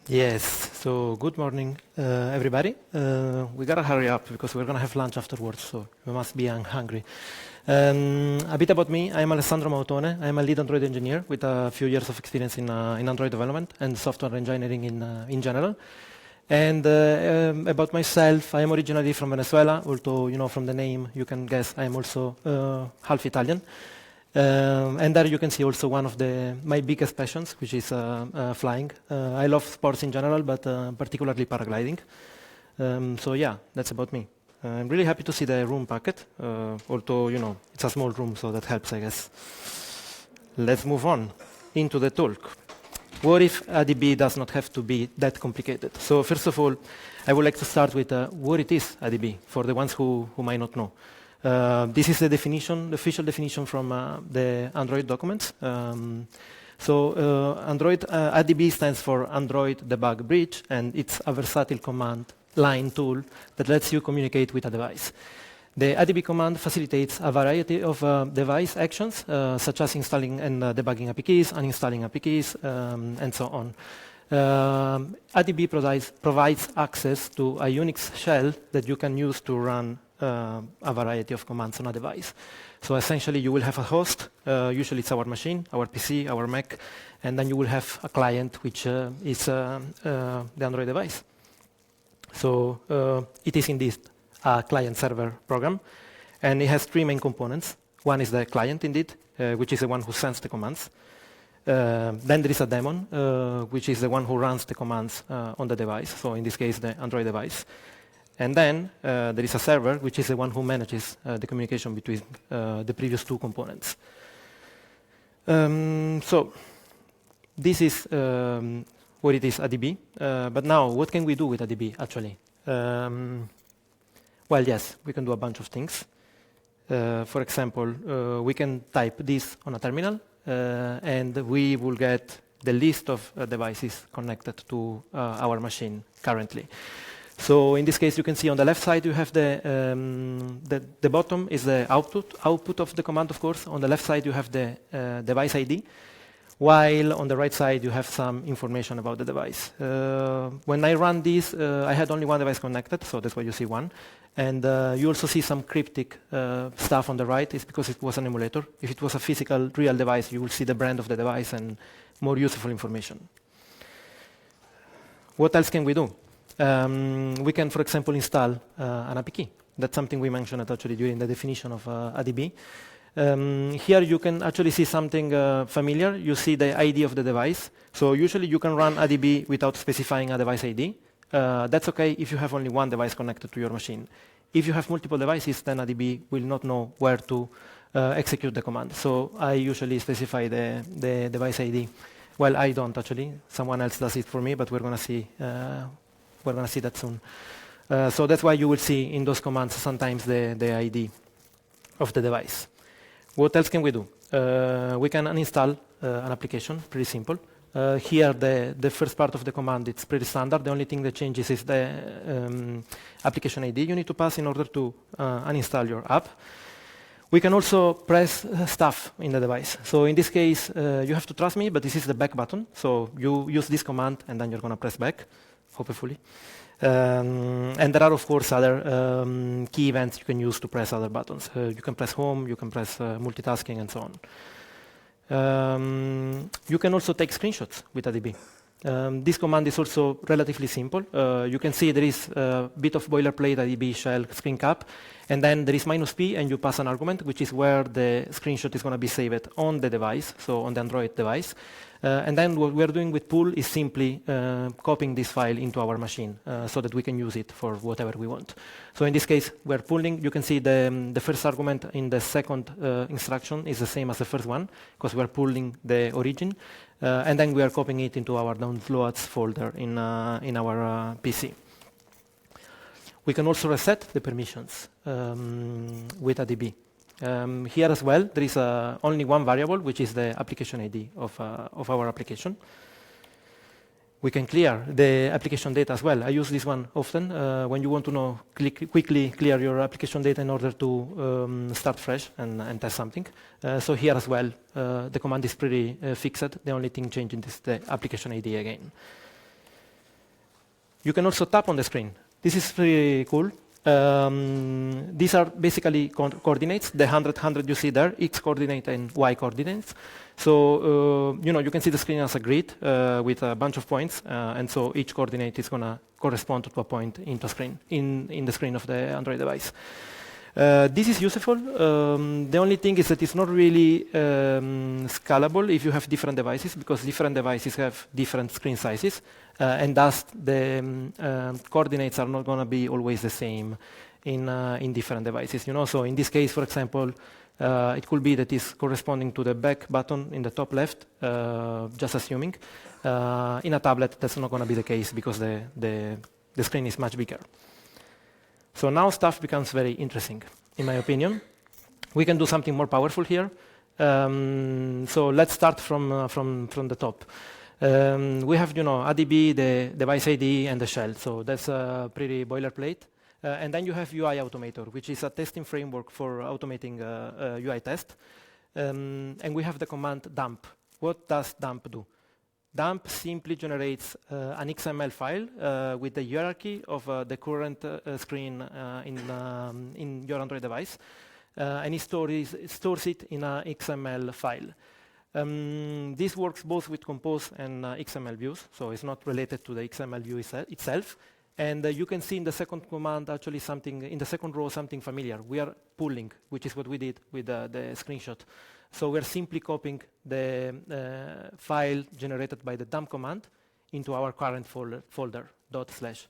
Yes, so good morning, everybody. We gotta hurry up because we're gonna have lunch afterwards, so you must be hungry. A bit about me, I'm Alessandro Mautone. I'm a lead Android engineer with a few years of experience in Android development and software engineering in general. And about myself, I am originally from Venezuela, although, you know, from the name, you can guess I'm also half Italian. And there you can see also one of my biggest passions, which is flying. I love sports in general, but particularly paragliding. So yeah, that's about me. I'm really happy to see the room packed, although, you know, it's a small room, so that helps, I guess. Let's move on into the talk. What if ADB does not have to be that complicated? So first of all, I would like to start with what it is ADB, for the ones who might not know. This is the definition, the official definition from the Android documents. Android ADB stands for Android Debug Bridge, and it's a versatile command line tool that lets you communicate with a device. The ADB command facilitates a variety of device actions, such as installing and debugging APKs, uninstalling APKs, and so on. ADB provides access to a Unix shell that you can use to run a variety of commands on a device. So essentially, you will have a host. Usually, it's our machine, our PC, our Mac, and then you will have a client, which is the Android device. So it is indeed a client-server program, and it has three main components. One is the client, indeed, which is the one who sends the commands. Then there is a daemon, which is the one who runs the commands on the device, so in this case, the Android device. And then there is a server, which is the one who manages the communication between the previous two components. So this is what it is, ADB. But now, what can we do with ADB, actually? Well, yes, we can do a bunch of things. For example, we can type this on a terminal, and we will get the list of devices connected to our machine currently. So in this case, you can see on the left side, you have the bottom is the output of the command, of course. On the left side, you have the device ID, while on the right side, you have some information about the device. When I ran this, I had only one device connected, so that's why you see one. And you also see some cryptic stuff on the right. It's because it was an emulator. If it was a physical, real device, you will see the brand of the device and more useful information. What else can we do? We can, for example, install an APK. That's something we mentioned actually during the definition of ADB. Here you can actually see something familiar. You see the ID of the device. So usually you can run ADB without specifying a device ID. That's okay if you have only one device connected to your machine. If you have multiple devices, then ADB will not know where to execute the command. So I usually specify the device ID. Well, I don't actually. Someone else does it for me, but we're going to see that soon. So that's why you will see in those commands sometimes the ID of the device. What else can we do? We can uninstall an application, pretty simple. Here, the first part of the command, it's pretty standard. The only thing that changes is the application ID you need to pass in order to uninstall your app. We can also press stuff in the device. So in this case, you have to trust me, but this is the back button. So you use this command, and then you're going to press back, hopefully. And there are, of course, other key events you can use to press other buttons. You can press home, you can press multitasking, and so on. You can also take screenshots with ADB. This command is also relatively simple. You can see there is a bit of boilerplate ADB shell screen cap, and then there is -p, and you pass an argument, which is where the screenshot is going to be saved on the device, so on the Android device. And then what we're doing with pool is simply copying this file into our machine so that we can use it for whatever we want. So in this case, we're pulling. You can see the first argument in the second instruction is the same as the first one, because we're pulling the origin. And then we are copying it into our downloads folder in our PC. We can also reset the permissions with ADB. Here as well, there is only one variable, which is the application ID of our application. We can clear the application data as well. I use this one often when you want to quickly clear your application data in order to start fresh and test something. So here as well, the command is pretty fixed. The only thing changing is the application ID again. You can also tap on the screen. This is pretty cool. These are basically coordinates. The 100 you see there, x coordinate and y coordinates. So you can see the screen as a grid with a bunch of points, and so each coordinate is going to correspond to a point in the screen of the Android device. This is useful. The only thing is that it's not really scalable if you have different devices, because different devices have different screen sizes, and thus the coordinates are not going to be always the same in different devices. So in this case, for example, it could be that it's corresponding to the back button in the top left, just assuming. In a tablet, that's not going to be the case because the screen is much bigger. So now stuff becomes very interesting, in my opinion. We can do something more powerful here. So let's start from the top. We have, ADB, the device ID, and the shell. So that's a pretty boilerplate. And then you have UI Automator, which is a testing framework for automating UI test. And we have the command dump. What does dump do? Dump simply generates an XML file with the hierarchy of the current screen in your Android device, and it stores it in an XML file. This works both with Compose and XML views, so it's not related to the XML view itself. And you can see in the second command actually something, in the second row, something familiar. We are pulling, which is what we did with the screenshot. So we're simply copying the file generated by the dump command into our current folder, /.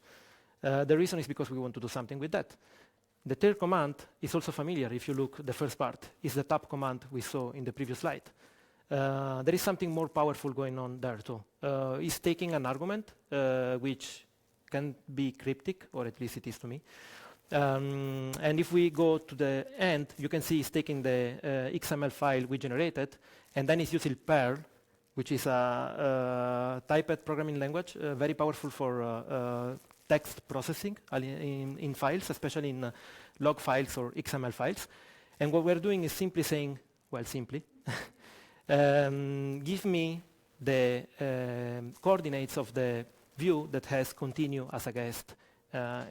The reason is because we want to do something with that. The third command is also familiar. If you look, the first part is the tab command we saw in the previous slide. There is something more powerful going on there too. It's taking an argument, which can be cryptic, or at least it is to me. And if we go to the end, you can see it's taking the XML file we generated, and then it's using Perl, which is a typed programming language, very powerful for text processing in files, especially in log files or XML files. And what we're doing is simply saying, well, simply, give me the coordinates of the view that has continue as a guest as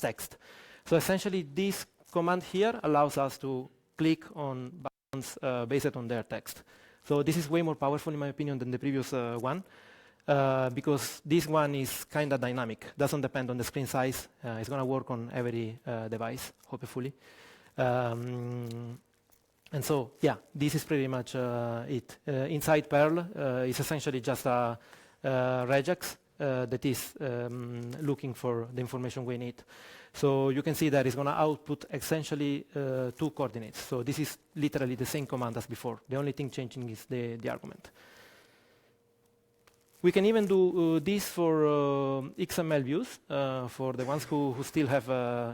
text. So essentially, this command here allows us to click on buttons based on their text. So this is way more powerful, in my opinion, than the previous one, because this one is kind of dynamic. Doesn't depend on the screen size. It's going to work on every device, hopefully. And so, yeah, this is pretty much it. Inside Perl, it's essentially just a regex that is looking for the information we need. So you can see that it's going to output essentially 2 coordinates. So this is literally the same command as before. The only thing changing is the argument. We can even do this for XML views, for the ones who still have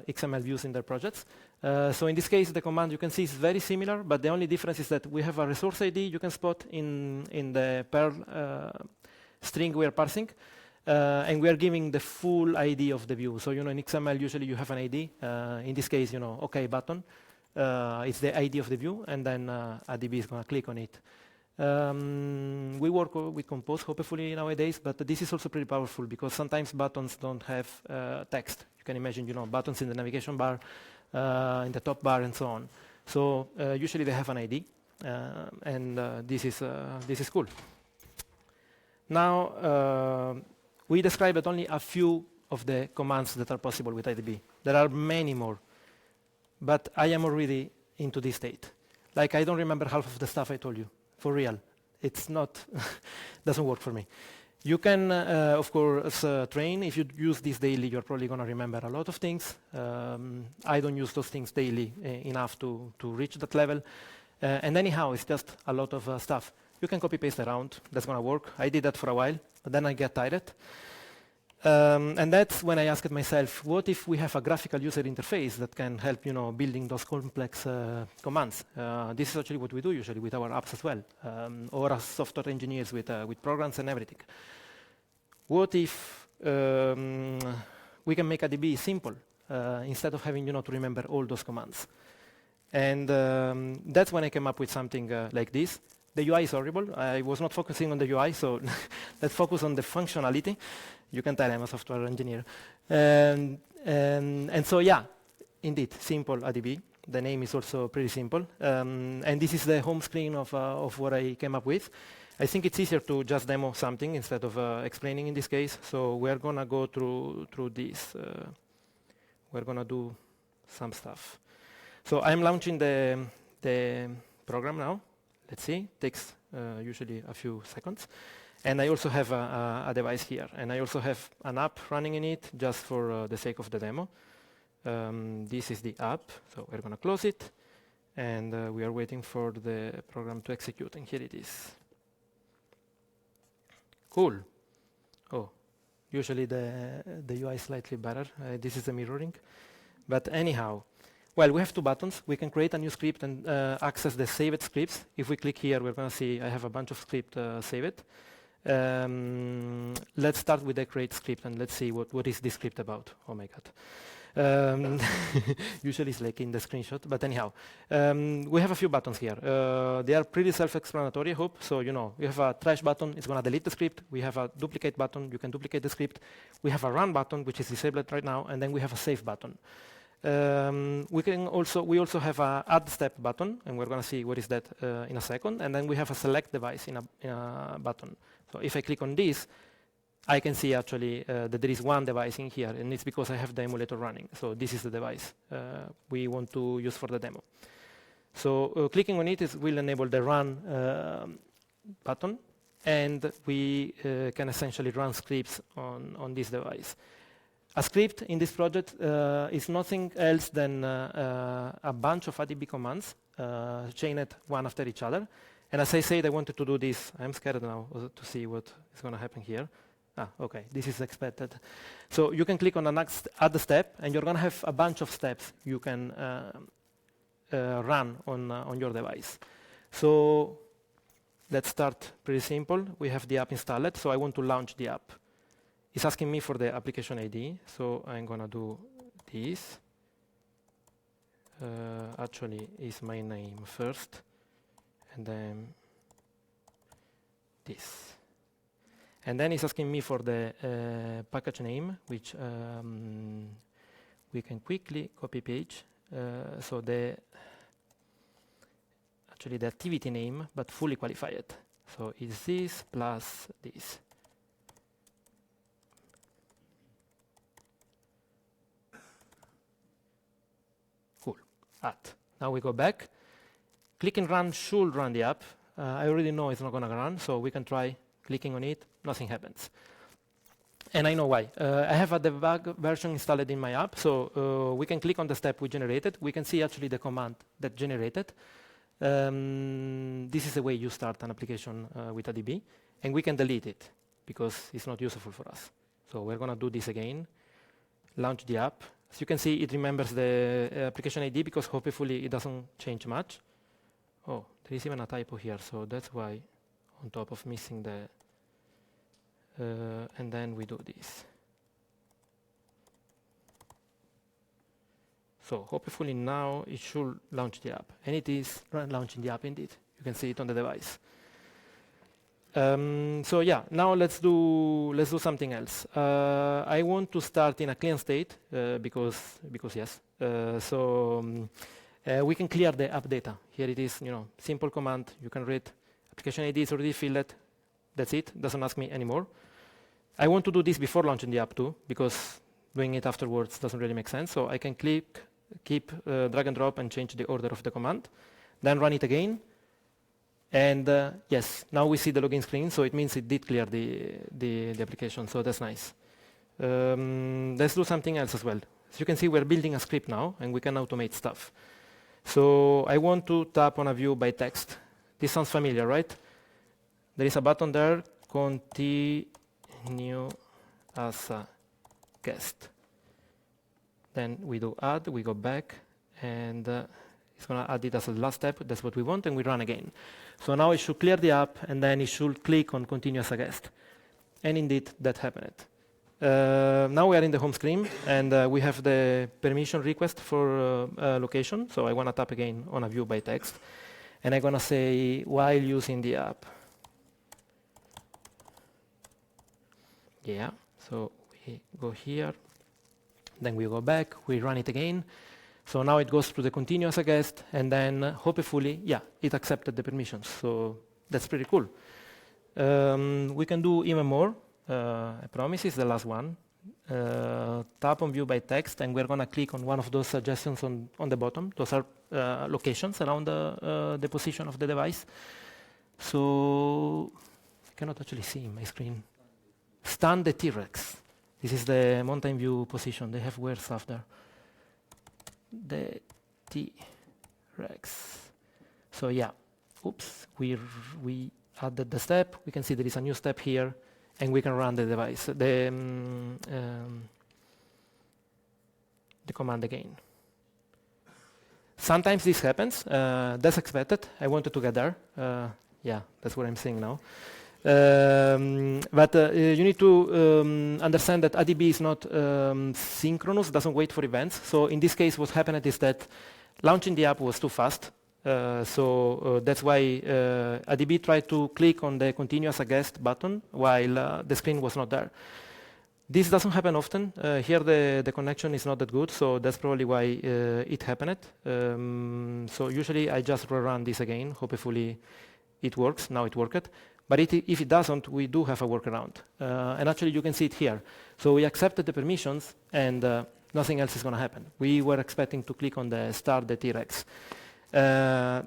XML views in their projects. So in this case, the command you can see is very similar, but the only difference is that we have a resource ID you can spot in the Perl string we are parsing, and we are giving the full ID of the view. So in XML usually you have an ID. In this case, OK button. It's the ID of the view, and then ADB is going to click on it. We work with Compose, hopefully nowadays, but this is also pretty powerful because sometimes buttons don't have text. You can imagine, buttons in the navigation bar, in the top bar, and so on. So usually they have an ID, and this is cool. Now we described only a few of the commands that are possible with ADB. There are many more, but I am already into this state. Like I don't remember half of the stuff I told you. For real, it's not, doesn't work for me. You can, of course, train. If you use this daily, you're probably going to remember a lot of things. I don't use those things daily enough to reach that level. And anyhow, it's just a lot of stuff. You can copy-paste around. That's going to work. I did that for a while, but then I get tired. And that's when I asked myself, what if we have a graphical user interface that can help, building those complex commands? This is actually what we do usually with our apps as well, or as software engineers with programs and everything. What if we can make ADB simple instead of having, to remember all those commands? And that's when I came up with something like this. The UI is horrible. I was not focusing on the UI, so let's focus on the functionality. You can tell I'm a software engineer. And so, yeah, indeed, simple ADB. The name is also pretty simple. And this is the home screen of what I came up with. I think it's easier to just demo something instead of explaining in this case. So we're going to go through this. We're going to do some stuff. So I'm launching the program now. Let's see. Takes usually a few seconds. And I also have a device here. And I also have an app running in it just for the sake of the demo. This is the app. So we're going to close it. And we are waiting for the program to execute. And here it is. Cool. Oh, usually the UI is slightly better. This is the mirroring. But anyhow, well, we have two buttons. We can create a new script and access the saved scripts. If we click here, we're going to see I have a bunch of script saved. Let's start with the create script and let's see what is this script about. Oh my God. Usually it's like in the screenshot, but anyhow, we have a few buttons here. They are pretty self-explanatory, I hope. So, you know, we have a trash button, it's going to delete the script. We have a duplicate button, you can duplicate the script. We have a run button, which is disabled right now, and then we have a save button. We also have a add step button, and we're going to see what is that in a second. And then we have a select device in a button. So if I click on this, I can see actually that there is one device in here, and it's because I have the emulator running. So this is the device we want to use for the demo. So clicking on it will enable the run button, and we can essentially run scripts on this device. A script in this project is nothing else than a bunch of ADB commands chained one after each other. And as I said, I wanted to do this. I'm scared now to see what is going to happen here. Okay, this is expected. So you can click on the next add step, and you're going to have a bunch of steps you can run on your device. So let's start pretty simple. We have the app installed, so I want to launch the app. It's asking me for the application ID, so I'm going to do this. Actually, it's my name first, and then this. And then it's asking me for the package name, which we can quickly copy paste. So actually the activity name, but fully qualified. So it's this plus this. Cool. Add. Now we go back. Click and run should run the app. I already know it's not going to run, so we can try clicking on it. Nothing happens. And I know why. I have a debug version installed in my app, so we can click on the step we generated. We can see actually the command that generated. This is the way you start an application with ADB, and we can delete it because it's not useful for us. So we're going to do this again. Launch the app. As you can see, it remembers the application ID because hopefully it doesn't change much. Oh, there is even a typo here, so that's why, on top of missing the and then we do this. So hopefully now it should launch the app, and it is launching the app indeed. You can see it on the device. So yeah, now let's do something else. I want to start in a clean state because yes. We can clear the app data. Here it is, simple command. You can read. Application ID is already filled. That's it. Doesn't ask me anymore. I want to do this before launching the app too, because doing it afterwards doesn't really make sense. So I can keep drag and drop and change the order of the command, then run it again. And yes, now we see the login screen, so it means it did clear the application, so that's nice. Let's do something else as well. As you can see, we're building a script now, and we can automate stuff. So I want to tap on a view by text. This sounds familiar, right? There is a button there, continue as a guest. Then we do add, we go back, and it's going to add it as a last step. That's what we want, and we run again. So now it should clear the app, and then it should click on continue as a guest. And indeed, that happened. Now we are in the home screen, and we have the permission request for location. So I want to tap again on a view by text. and I'm going to say while using the app. Yeah, so we go here, then we go back, we run it again. So now it goes through the continue as a guest, and then hopefully, yeah, it accepted the permissions. So that's pretty cool. We can do even more. I promise it's the last one. Tap on view by text, and we're going to click on one of those suggestions on the bottom. Those are locations around the position of the device. So I cannot actually see in my screen. Stun the T-Rex. This is the mountain view position. They have weird stuff there. The T-Rex. So yeah, oops, we added the step. We can see there is a new step here, and we can run the device, the command again. Sometimes this happens. That's expected. I wanted to get there. Yeah, that's what I'm saying now. But you need to understand that ADB is not synchronous, doesn't wait for events. So in this case, what happened is that launching the app was too fast. So that's why ADB tried to click on the continue as a guest button while the screen was not there. This doesn't happen often. Here the connection is not that good, so that's probably why it happened. So usually I just rerun this again. Hopefully it works. Now it worked. But if it doesn't, we do have a workaround. And actually, you can see it here. So we accepted the permissions, and nothing else is going to happen. We were expecting to click on the start the T-Rex.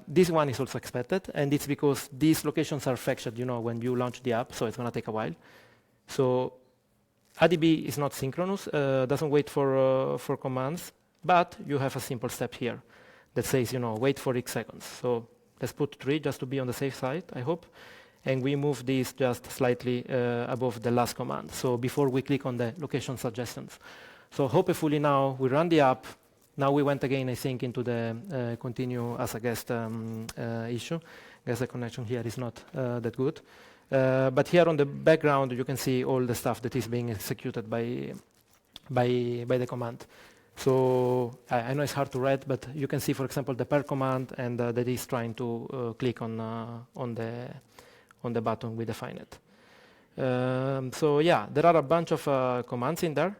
This one is also expected, and it's because these locations are fetched, when you launch the app, so it's going to take a while. So ADB is not synchronous, doesn't wait for commands, but you have a simple step here that says, wait for X seconds. So let's put 3 just to be on the safe side, I hope. And we move this just slightly above the last command. So before we click on the location suggestions. So hopefully now we run the app. Now we went again, I think, into the continue as a guest issue. I guess the connection here is not that good. But here on the background, you can see all the stuff that is being executed by the command. So I know it's hard to read, but you can see, for example, the per command, and that is trying to click on the button we define it. So yeah, there are a bunch of commands in there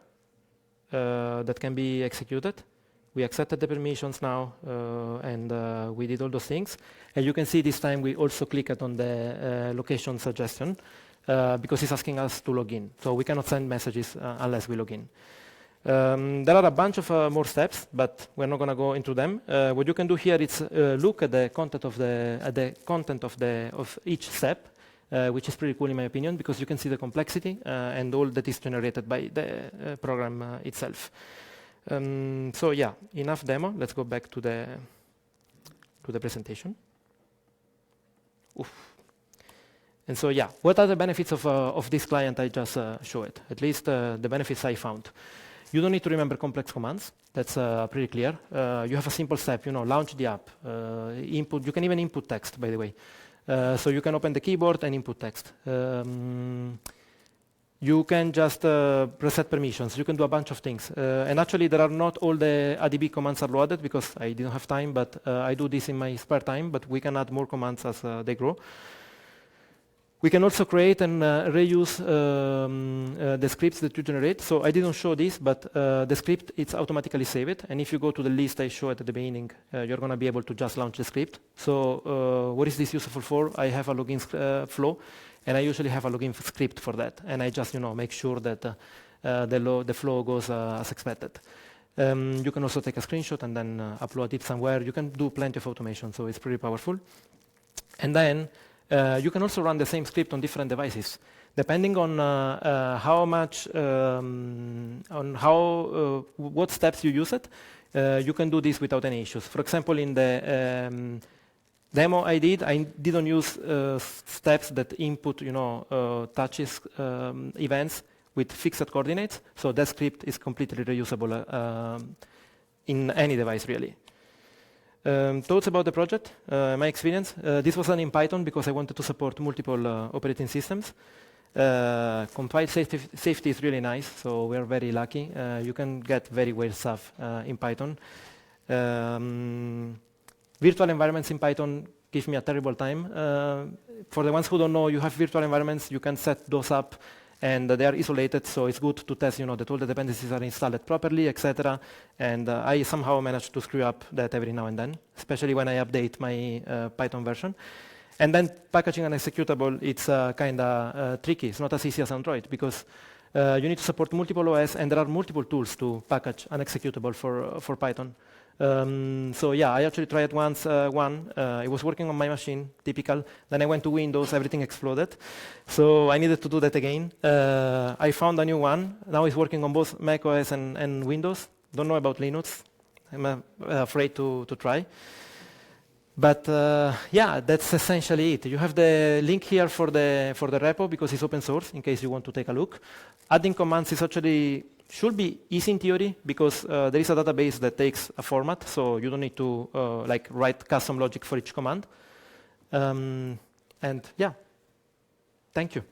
that can be executed. We accepted the permissions now, and we did all those things. And you can see this time we also clicked on the location suggestion because it's asking us to log in. So we cannot send messages unless we log in. There are a bunch of more steps, but we're not going to go into them. What you can do here is look at the content of each step, which is pretty cool in my opinion, because you can see the complexity and all that is generated by the program itself. So yeah, enough demo. Let's go back to the presentation. Oof. And so yeah, what are the benefits of this client I just showed? At least the benefits I found. You don't need to remember complex commands. That's pretty clear. You have a simple step, launch the app. Input. You can even input text, by the way. So you can open the keyboard and input text. You can just preset permissions. You can do a bunch of things. And actually, there are not all the ADB commands are loaded because I didn't have time, but I do this in my spare time, but we can add more commands as they grow. We can also create and reuse the scripts that you generate. So I didn't show this, but the script, it's automatically saved. And if you go to the list I showed at the beginning, you're going to be able to just launch the script. So what is this useful for? I have a login flow, and I usually have a login script for that. And I just make sure that the flow goes as expected. You can also take a screenshot and then upload it somewhere. You can do plenty of automation, so it's pretty powerful. And then you can also run the same script on different devices, depending on how much, what steps you use it. You can do this without any issues. For example, in the demo I didn't use steps that input, touches events with fixed coordinates. So that script is completely reusable in any device, really. Thoughts about the project, my experience. This was done in Python because I wanted to support multiple operating systems. Compile safety is really nice, so we're very lucky. You can get very weird stuff in Python. Virtual environments in Python give me a terrible time. For the ones who don't know, you have virtual environments, you can set those up, and they are isolated, so it's good to test, that all the dependencies are installed properly, etc. And I somehow managed to screw up that every now and then, especially when I update my Python version. And then packaging an executable, it's kind of tricky. It's not as easy as Android, because you need to support multiple OS, and there are multiple tools to package an executable for Python. So yeah, I actually tried once one. It was working on my machine, typical. Then I went to Windows, everything exploded. So I needed to do that again. I found a new one. Now it's working on both Mac OS and Windows. Don't know about Linux. I'm afraid to try. But yeah, that's essentially it. You have the link here for the repo, because it's open source, in case you want to take a look. Adding commands is actually should be easy in theory, because there is a database that takes a format, so you don't need to like write custom logic for each command. And yeah, thank you.